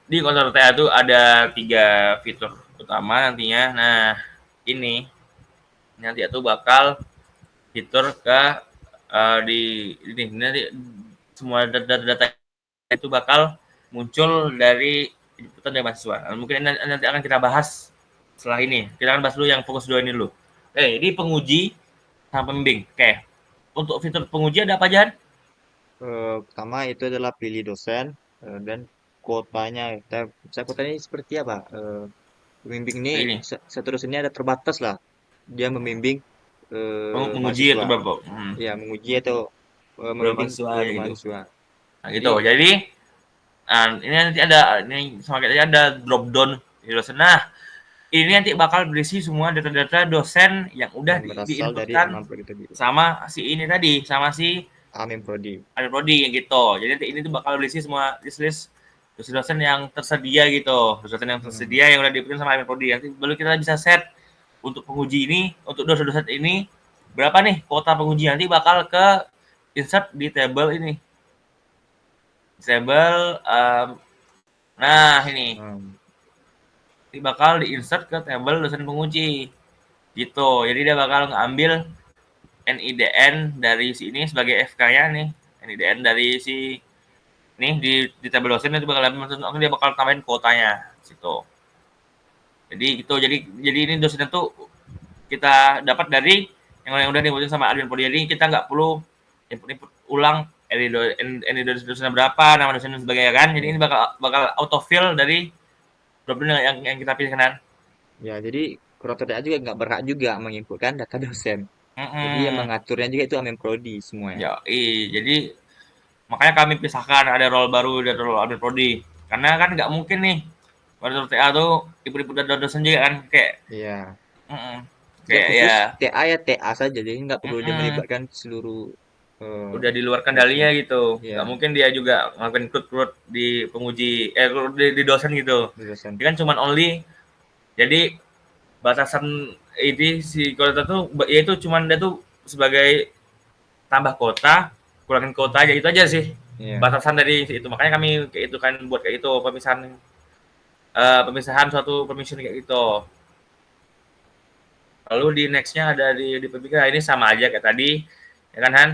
di konter TA itu ada 3 fitur utama nantinya. Nah, ini nanti itu bakal fitur ke di ini nanti semua data itu bakal muncul dari inputan dari mahasiswa. Mungkin nanti akan kita bahas setelah ini. Kita akan bahas dulu yang fokus 2 ini dulu. Ini penguji sama pembimbing. Oke. Untuk fitur penguji ada apa aja? Pertama itu adalah pilih dosen dan kuotanya. Saya kuotanya ini seperti apa? Pembimbing ini Ini satu dosennya ada terbatas lah. Dia membimbing menguji atau mahasiswa. berapa? Ya, menguji atau Berapa membimbing mahasiswa beberapa ya gitu. mahasiswa. Nah, Jadi, gitu. Jadi ini nanti ada ini sama kayak ada drop down di dosen. Nah, ini nanti bakal berisi semua data-data dosen yang udah yang berasal dari diinputkan Aman Prodi tadi. sama si ini tadi, sama si Amin Prodi. ada prodi yang gitu. Jadi nanti ini tuh bakal berisi semua list-list dosen-dosen yang tersedia gitu. Dosen yang Hmm. tersedia yang udah diikutin sama Amin Prodi. Nanti baru kita bisa set untuk penguji ini, untuk dosen-dosen ini berapa nih kuota penguji, nanti bakal ke insert di table ini. Table nah ini. Hmm. Ini bakal di insert ke table dosen penguji. Gitu. Jadi dia bakal ngambil NIDN dari si ini sebagai FK-nya nih. NIDN dari si nih di tabel dosen itu bakal dia bakal tambahin kuotanya situ. Jadi itu jadi ini dosennya tuh kita dapat dari yang udah dibuatin sama admin prodi. Jadi kita nggak perlu input ulang ini dosennya berapa, nama dosen dan sebagainya kan. Jadi ini Ya. bakal autofill dari problem yang kita pilih kan. Ya, jadi kurator TA juga nggak berhak juga menginputkan data dosen. Jadi yang Mm-mm. mengaturnya juga itu Amin Prodi semua ya. Ya, jadi makanya kami pisahkan ada role baru dan role admin prodi. Karena kan nggak mungkin nih pada TA tuh ibu-ibu dan dosen juga kan kayak Iya. mm-mm. Dia Kayak khusus ya TA ya TA saja, jadi nggak perlu dia mm-mm. melibatkan seluruh eh, Udah di luar dosen. kendalinya gitu. Iya, Nggak mungkin dia juga ngelakuin krut-krut di penguji di dosen gitu. di dosen. Dia kan cuman only jadi batasan ini si kuota tuh ya itu cuman dia tuh sebagai tambah kota, kurangin kota aja itu aja sih. Iya. Batasan dari itu. Makanya kami kayak itu kan buat kayak itu pemisahan suatu permission kayak gitu. Lalu di nextnya ada di pemikiran ini sama aja kayak tadi, ya kan Han?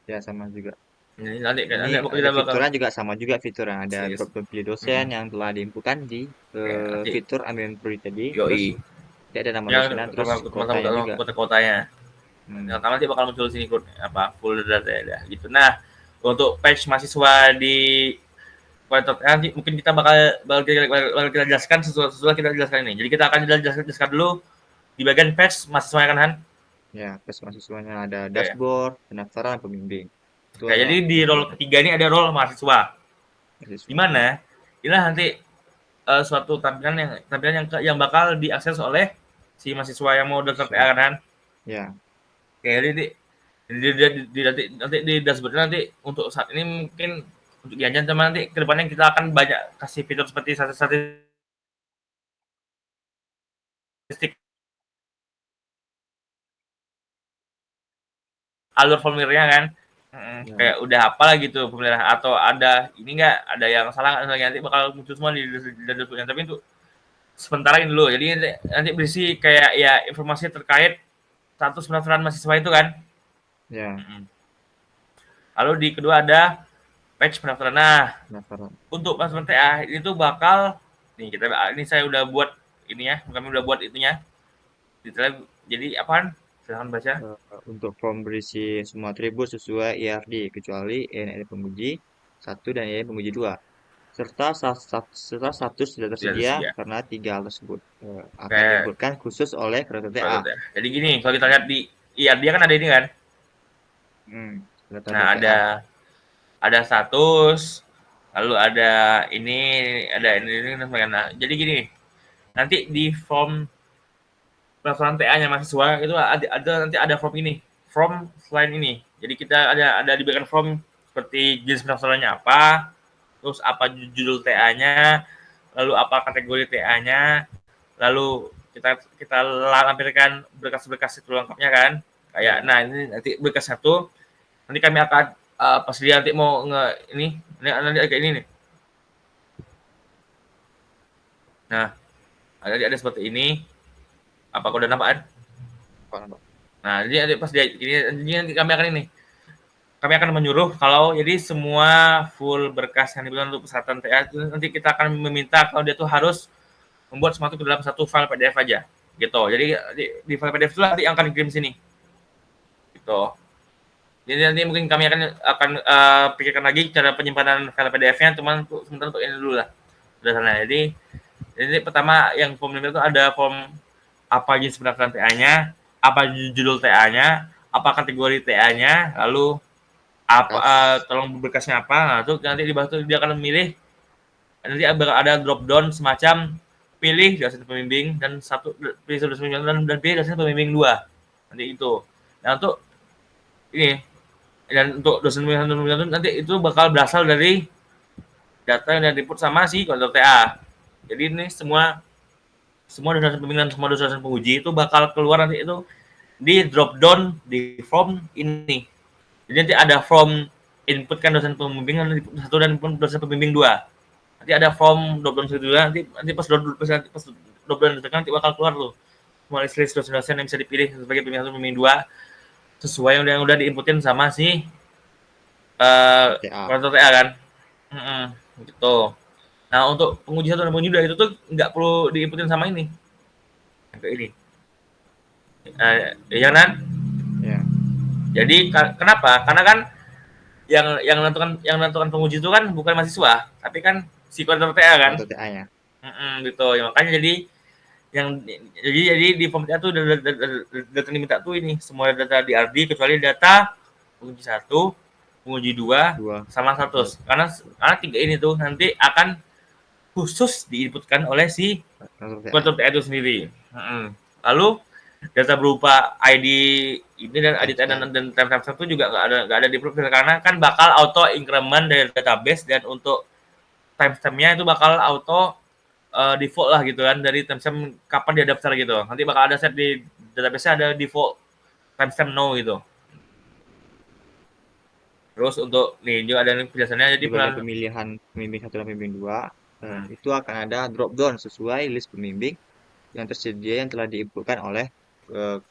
Ya sama juga. Ini nanti Ini nanti ada kita bakal fiturnya juga sama juga fitur yang ada serius. drop down pilih dosen Hmm. yang telah diinputkan di Oke, nanti fitur Amin Prodi tadi. Terus yoi. dia ada nama Yang dosennya, terus sama kotanya juga. kota-kotanya. Yang Hmm. pertama nanti bakal muncul sini apa full data ya gitu. Nah, untuk page mahasiswa di kualitas nanti mungkin kita bakal kita jelaskan sesuai kita jelaskan ini. Jadi kita akan jelaskan dulu di bagian page mahasiswa kan Han? Ya, terus mahasiswanya ada Oke. dashboard, pendaftaran, pembimbing. Itu Oke, adalah jadi di role dashboardnya. ketiga ini ada role mahasiswa. Di Mahasiswa. mana inilah nanti suatu tampilan yang bakal diakses oleh si mahasiswa yang mau daftar Mahasiswa. TA kan. Ya, Kayak nanti di dashboard nanti untuk saat ini mungkin untuk diajan sama nanti kedepannya kita akan banyak kasih fitur seperti statistik alur formulirnya kan. Ya, Kayak udah apa lah gitu pemilihan atau ada ini enggak ada yang salah nanti bakal muncul semua di dashboardnya tapi untuk sementara ini dulu jadi nanti berisi kayak ya informasi terkait status pendaftaran mahasiswa itu kan. ya, Lalu di kedua ada page pendaftaran. Nah, pendaftaran. untuk pendaftaran TA itu bakal nih kita ini saya udah buat ini ya, kami udah buat itunya. Detailnya jadi apaan? Silahkan baca. Untuk form berisi semua atribut sesuai IRD kecuali INID penguji 1 dan INID penguji 2 serta status tidak Tidak tersedia tersedia. karena tiga hal tersebut akan Kayak diinputkan khusus oleh kreator TA. pendaftaran TA. Jadi gini, kalau kita lihat di dia kan ada ini kan. Kreator Nah, TA. ada status, lalu ada ini dan sebagainya. Nah, jadi gini, nanti di form pendaftaran TA-nya mahasiswa itu nanti ada form ini, form selain ini. Jadi kita ada diberikan form seperti jenis pendaftarannya apa, terus apa judul TA-nya, lalu apa kategori TA-nya, lalu kita kita lampirkan berkas-berkas itu lengkapnya kan. Kayak Ya, nah ini nanti berkas satu, nanti kami akan pas dia nanti mau ini nanti agak ini nih. Nah, ada seperti ini. Apa kode nampaan? Pak. Nah, jadi nanti pas dia ini nanti kami akan ini kami akan menyuruh kalau jadi semua full berkas yang dibutuhkan untuk persyaratan TA itu nanti kita akan meminta kalau dia tuh harus membuat semua itu ke dalam satu file PDF aja gitu. Jadi di file PDF itu nanti yang akan dikirim sini gitu. Jadi nanti mungkin kami akan pikirkan lagi cara penyimpanan file PDF-nya, cuman untuk sementara untuk ini dulu lah. Udah sana. Jadi pertama yang form itu ada form apa jenis pendaftaran TA-nya, apa judul TA-nya, apa kategori TA-nya, lalu apa Berkas. tolong berkasnya apa. Nah, itu nanti di bawah itu dia akan memilih nanti ada drop down semacam pilih dosen pembimbing dan pilih dosen pembimbing dan pilih dosen pembimbing dua. Nanti itu. Nah, untuk ini dan untuk dosen pembimbing nanti itu bakal berasal dari data yang diinput sama si kontor TA. Jadi ini semua semua dosen pembimbing dan semua dosen penguji itu bakal keluar nanti itu di drop down di form ini. Jadi nanti ada form inputkan dosen pembimbing satu dan dosen pembimbing dua. Nanti ada form drop down situ juga. Nanti pas drop down ditekan nanti bakal keluar tuh semua list dosen-dosen yang bisa dipilih sebagai pembimbing satu pembimbing dua sesuai yang udah diinputin sama si TA. koordinator TA kan. Mm-mm, gitu. Nah untuk penguji satu dan penguji dua itu tuh nggak perlu diinputin sama ini. Kayak ini. Ya kan? Ya, Jadi kenapa? Karena kan yang menentukan penguji itu kan bukan mahasiswa, tapi kan si koordinator TA kan. kreator TA ya. Gitu. Ya, makanya yang jadi di form TA tuh data yang diminta tuh ini semua data di RD kecuali data penguji satu, penguji dua, Dua. sama status. Karena tiga ini tuh nanti akan khusus diinputkan oleh si Kreator TA. koordinator TA itu sendiri. Lalu data berupa ID ini dan ID Timestamp. dan timestamp itu juga nggak ada di profil karena kan bakal auto increment dari database dan untuk timestampnya itu bakal auto default lah gitu kan dari timestamp kapan dia daftar gitu. Nanti bakal ada set di database ada default timestamp no gitu. Terus untuk nih juga ada penjelasannya jadi Di bagian pemilihan pembimbing satu dan pembimbing dua, hmm, itu akan ada drop down sesuai list pembimbing yang tersedia yang telah diinputkan oleh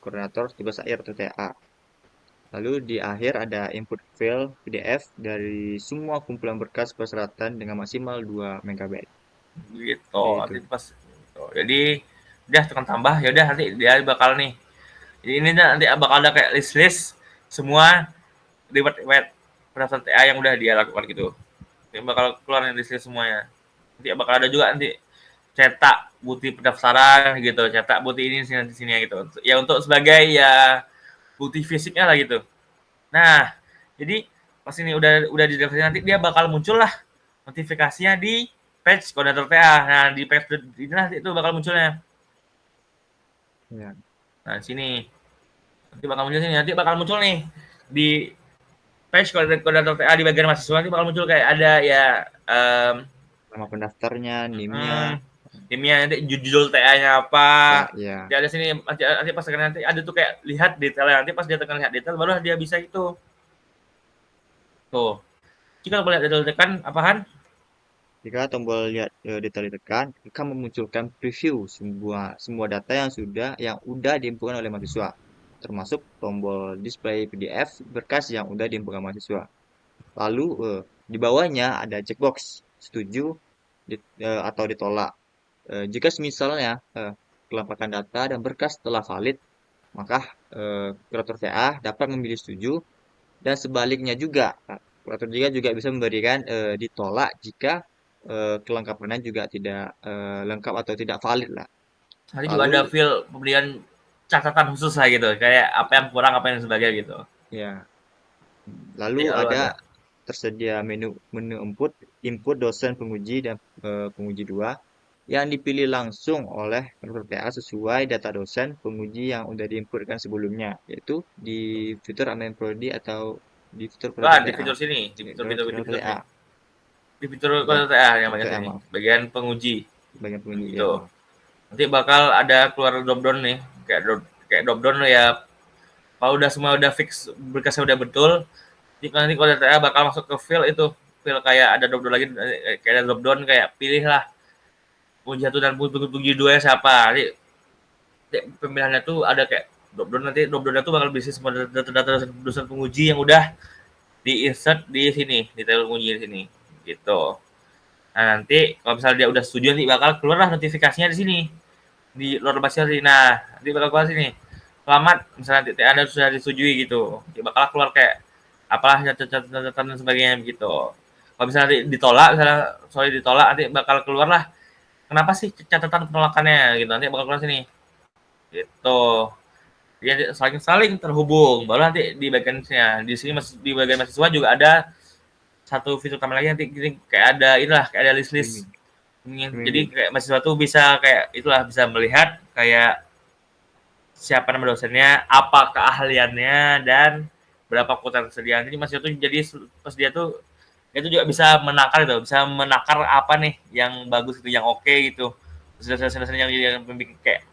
koordinator tugas akhir atau TA. Lalu di akhir ada input file PDF dari semua kumpulan berkas persyaratan dengan maksimal 2 MB. gitu. Nanti Itu. pas gitu. Jadi udah tekan tambah ya udah nanti dia bakal nih. Jadi ini nanti bakal ada kayak list-list semua riwayat pendaftaran TA yang udah dia lakukan gitu. Ini bakal keluar nih list semuanya. Nanti bakal ada juga nanti cetak bukti pendaftaran gitu, cetak bukti ini sini sini gitu. Ya untuk sebagai ya bukti fisiknya lah gitu. Nah, jadi pas ini udah didaftarin nanti dia bakal muncul lah notifikasinya di page koordinator TA. Nah, di page ini nanti itu bakal munculnya. Ya. Nah, sini. nanti bakal muncul nih di page koordinator TA di bagian mahasiswa, nanti bakal muncul kayak ada ya Nama pendaftarnya, NIM-nya, timnya, nanti judul TA-nya apa, ya, ya. nanti ada sini, nanti pas nanti ada tuh kayak lihat detailnya, nanti pas dia tekan lihat detail baru dia bisa itu tuh. Jika boleh detail tekan apaan. Jika tombol lihat detail ditekan, akan memunculkan preview semua data yang udah diinputkan oleh mahasiswa, termasuk tombol display PDF berkas yang udah diinputkan mahasiswa. Lalu di bawahnya ada checkbox setuju atau ditolak. Jika misalnya kelengkapan data dan berkas telah valid, maka kurator TA dapat memilih setuju dan sebaliknya juga. Kurator juga bisa memberikan ditolak jika kelengkapannya juga tidak lengkap atau tidak valid lah. Nanti juga Lalu ada feel pemberian catatan khusus lah gitu, kayak apa yang kurang, apa yang sebagainya gitu. ya, Nanti lalu lalu ada ada. tersedia menu menu input dosen penguji dan penguji dua yang dipilih langsung oleh kurator TA sesuai data dosen penguji yang udah diinputkan sebelumnya, yaitu di fitur Amen Prodi atau di fitur Wah, kurator di TA. fitur sini, di Kurator fitur TA sini. Di fitur dan TA yang kurator bagian TA sini, maaf, bagian penguji bagian penguji ya gitu. maaf. Nanti bakal ada keluar drop down nih, kayak drop down ya. Kalau udah semua udah fix, berkasnya udah betul, nanti kalau TA bakal masuk ke fill itu, fill kayak ada drop down lagi, kayak ada drop down kayak pilih lah penguji satu dan penguji dua siapa. Nanti pemilihannya tuh ada kayak drop down, nanti drop down itu bakal berisi semua data-data dosen penguji yang udah di insert di sini, di tabel penguji di sini gitu. Nah, nanti kalau misalnya dia udah setuju, nanti bakal keluar lah notifikasinya di sini, di luar basir sini. Nah, nanti bakal keluar sini, selamat misalnya titik Anda sudah disetujui gitu. Nanti bakal keluar kayak apalah catatan dan sebagainya gitu. Kalau misalnya ditolak, misalnya sorry ditolak, nanti bakal keluar lah kenapa sih catatan penolakannya gitu. Nanti bakal keluar sini gitu. Dia saling saling terhubung. Baru nanti di bagiannya di sini, di bagian mahasiswa juga ada satu fitur tambahan lagi, nanti kayak ada inilah, kayak ada list-list. Streaming, Jadi streaming kayak mahasiswa tuh bisa kayak itulah, bisa melihat kayak siapa nama dosennya, apa keahliannya, dan berapa kuota tersediaan. Jadi mahasiswa tuh jadi pas dia tuh juga bisa menakar gitu, bisa menakar apa nih yang bagus gitu, yang oke gitu. Dosen-dosen yang pembimbing kayak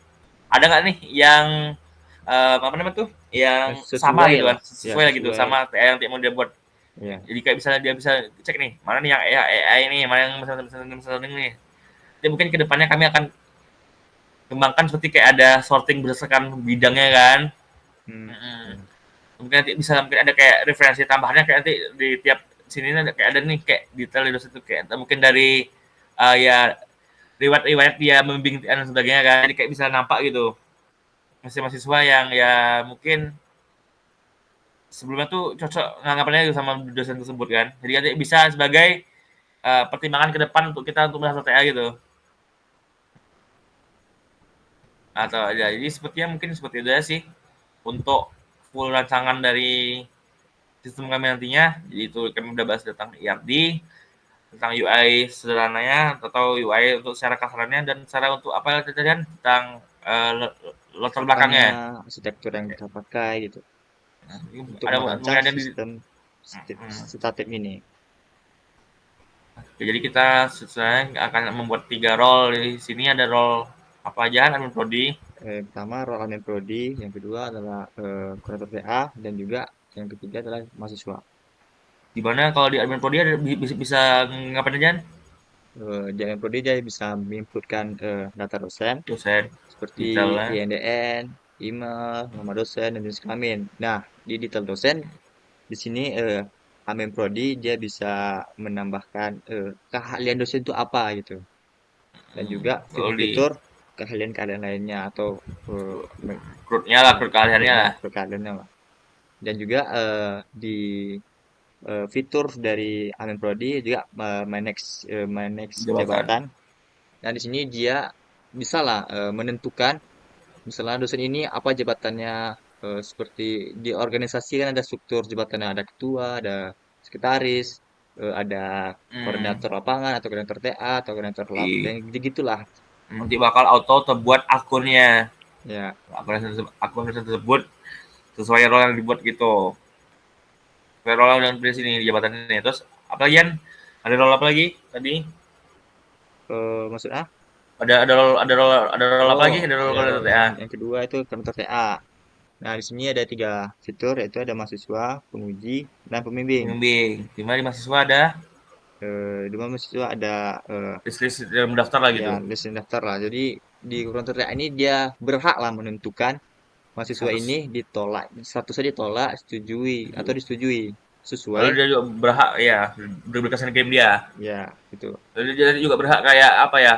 ada nggak nih yang apa namanya tuh, yang sama sesuai gitu lah kan, ya sesuai lah gitu sesuai sama TA yang mau dia buat. ya. Jadi kayak bisa dia bisa cek nih mana nih yang AI ini, mana yang misalnya nih. Jadi mungkin kedepannya kami akan kembangkan seperti kayak ada sorting berdasarkan bidangnya kan. Hmm, ya. Mungkin nanti bisa, mungkin ada kayak referensi tambahannya, kayak nanti di tiap sini ada kayak ada nih kayak detail di dosen itu kayak mungkin dari ya riwayat-riwayat dia membimbing dan sebagainya kan. Jadi kayak bisa nampak gitu mahasiswa yang ya mungkin sebelumnya tuh cocok nganggapannya sama dosen tersebut kan. Jadi nanti bisa sebagai pertimbangan ke depan untuk kita untuk melihat TA gitu. Atau ya jadi sepertinya mungkin seperti itu aja sih untuk full rancangan dari sistem kami nantinya. Jadi itu kami udah bahas tentang ERD, tentang UI sederhananya atau UI untuk secara kasarannya, dan secara untuk apa tadi kan tentang latar Ceritanya, belakangnya. arsitektur yang kita pakai gitu untuk Ada merancang mungkin ada di. sistem static ini. Jadi kita sesuai akan membuat 3 role di sini. Ada role apa aja, admin prodi. Pertama role admin prodi, yang kedua adalah kurator TA, dan juga yang ketiga adalah mahasiswa. Di mana kalau di admin prodi ada bisa ngapain aja? Di admin prodi dia bisa menginputkan data dosen Dosen, seperti detailnya. INDN, email, nama dosen, dan jenis kelamin. Nah, di detail dosen di sini Amin Prodi dia bisa menambahkan keahlian dosen itu apa gitu, dan juga Kalau di fitur-fitur keahlian-keahlian lainnya atau eh, me- crudnya lah, ya, crud keahliannya fiturnya lah. keahliannya lah. Dan juga di fitur dari Amin Prodi juga manage Jabatan. jabatan. Nah, di sini dia bisa lah menentukan misalnya dosen ini apa jabatannya, seperti di organisasi kan ada struktur jabatannya, ada ketua, ada sekretaris, ada Hmm, koordinator lapangan atau koordinator TA atau koordinator lab di dan gitu-gitulah. nanti bakal auto terbuat akunnya. Ya, Akun tersebut sesuai role yang dibuat gitu. Sesuai role yang di sini di jabatan ini. Terus apa lagi Yan? Ada role apa lagi tadi? Maksudnya? Ada role apa Oh, lagi? Ada role ya koordinator role TA. yang kedua itu koordinator TA. Nah, di sini ada tiga fitur, yaitu ada mahasiswa, penguji, dan pembimbing. Pembimbing. Di mana di mahasiswa ada Di mana mahasiswa ada list-list yang mendaftar lah ya gitu. list daftar lah. Jadi di koordinator TA ini dia berhak lah menentukan mahasiswa Satu. ini ditolak, statusnya ditolak, setujui atau disetujui sesuai Lalu dia juga berhak ya berdasarkan klaim dia. ya itu Lalu dia juga berhak kayak apa ya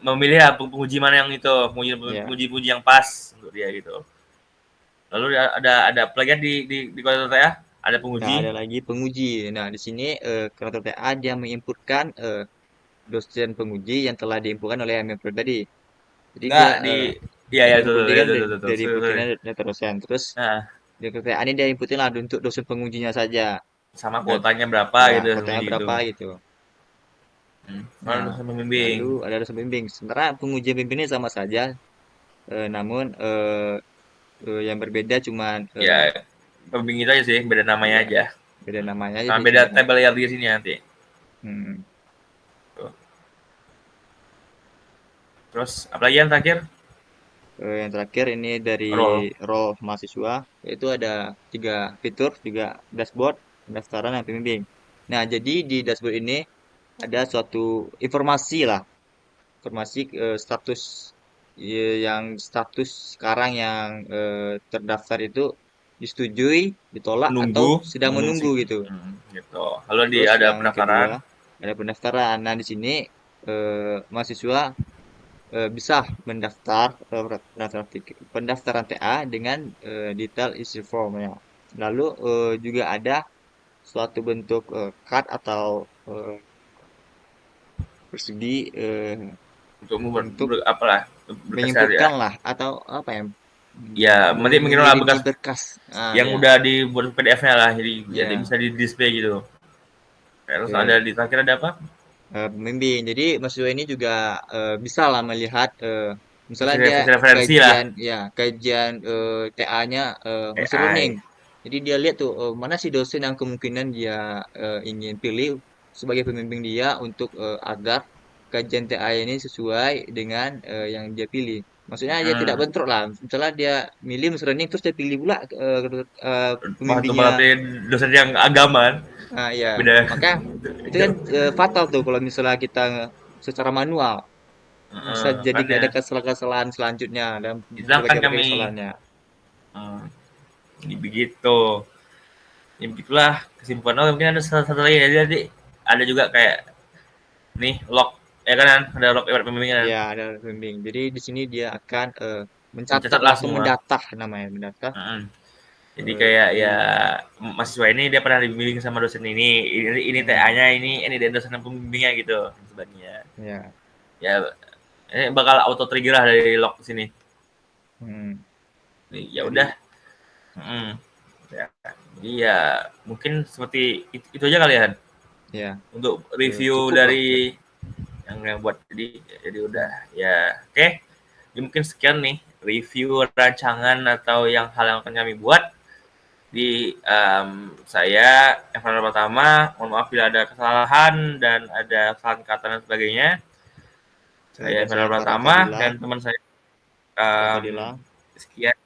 memilih ya penguji mana yang itu ya. penguji yang pas untuk dia gitu. Lalu ada pelagiat di koordinator TA ada Nah, penguji. ada lagi penguji. Nah, di sini koordinator TA dia menginputkan dosen penguji yang telah diinputkan oleh MPR tadi. Jadi dia Enggak di iya ya dosen itu penguji itu kan itu itu. dari Sorry, sorry. inputinnya dari dosen. Terus Nah, di koordinator TA ini dia inputin lah untuk dosen pengujinya saja. sama Dan kuotanya berapa ya gitu kuotanya penguji itu. berapa gitu. Soalnya Nah, dosen pembimbing. lalu ada dosen pembimbing. Sementara penguji pembimbing ini sama saja, namun yang berbeda cuman Ya pembimbing itu aja sih beda namanya ya aja. beda namanya aja Sama sih beda sebenarnya. tabel yang di sini nanti. Hmm. Tuh. Terus apalagi yang terakhir? Yang terakhir ini dari Roll. role mahasiswa, yaitu ada tiga fitur, tiga dashboard, pendaftaran dan pembimbing. Nah, jadi di dashboard ini ada suatu informasi lah, informasi status yang status sekarang yang terdaftar itu disetujui, ditolak atau Menunggu, sedang menunggu menunggu sih. gitu. Gitu. Lalu Terus ada yang kedua pendaftaran. ada pendaftaran. Nah, di sini mahasiswa bisa mendaftar pendaftaran TA dengan detail isi formnya. Lalu juga ada suatu bentuk card atau persedi Untuk untuk apalah berkas ya. menyimpulkan lah atau apa ya, Ya, nanti mungkin lah mengirimi bekas berkas. Ah yang ya, udah dibuat PDF-nya lah, jadi ya bisa di display gitu. Terus ada ke di terakhir ada apa? pembimbing. Jadi mahasiswa ini juga bisa lah melihat misalnya dia Kasih referensi lah. kajian TA-nya masih running. AI. Jadi dia lihat tuh mana sih dosen yang kemungkinan dia ingin pilih sebagai pembimbing dia untuk agar kajian TA ini sesuai dengan yang dia pilih. Maksudnya dia tidak Hmm. bentrok lah. Misalnya dia milih masih running terus dia pilih pula Waktu pembimbingnya. malah dosen yang agama Nah, ya, beda. maka itu kan fatal tuh kalau misalnya kita secara manual bisa jadi ada Makanya kesalahan-kesalahan selanjutnya dan Islam kan berbagai-bagai kami kesalahannya. hmm, ini begitu. Ya begitulah kesimpulan. Oh, mungkin ada satu lagi ya. Jadi ada juga kayak nih log ya kan ada log lewat pembimbingan. Ya, ada pembimbing. Jadi di sini dia akan mencatat Mencatat lah lah atau semua. mendata namanya, mendata Mm-mm. Jadi kayak ya di mahasiswa ini dia pernah dibimbing sama dosen ini hmm, TA-nya ini dari dosen pembimbingnya gitu sebagainya. ya, Ya ini bakal auto trigger lah dari log sini. hmm. Ya udah. Jadi Mm-mm. Ya. Jadi ya mungkin seperti itu aja kali ya ya untuk review cukup lah. dari yang buat jadi udah ya oke. Jadi mungkin sekian nih review rancangan atau yang hal yang akan kami buat di saya Evan pertama. Mohon maaf bila ada kesalahan dan ada kesalahan kata dan sebagainya. Saya Dan saya Evan Farah pertama Fadila, dan teman saya um, Fadila. sekian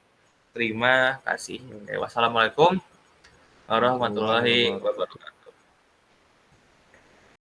terima kasih. Wassalamualaikum Warahmatullahi warahmatullahi wabarakatuh. wabarakatuh.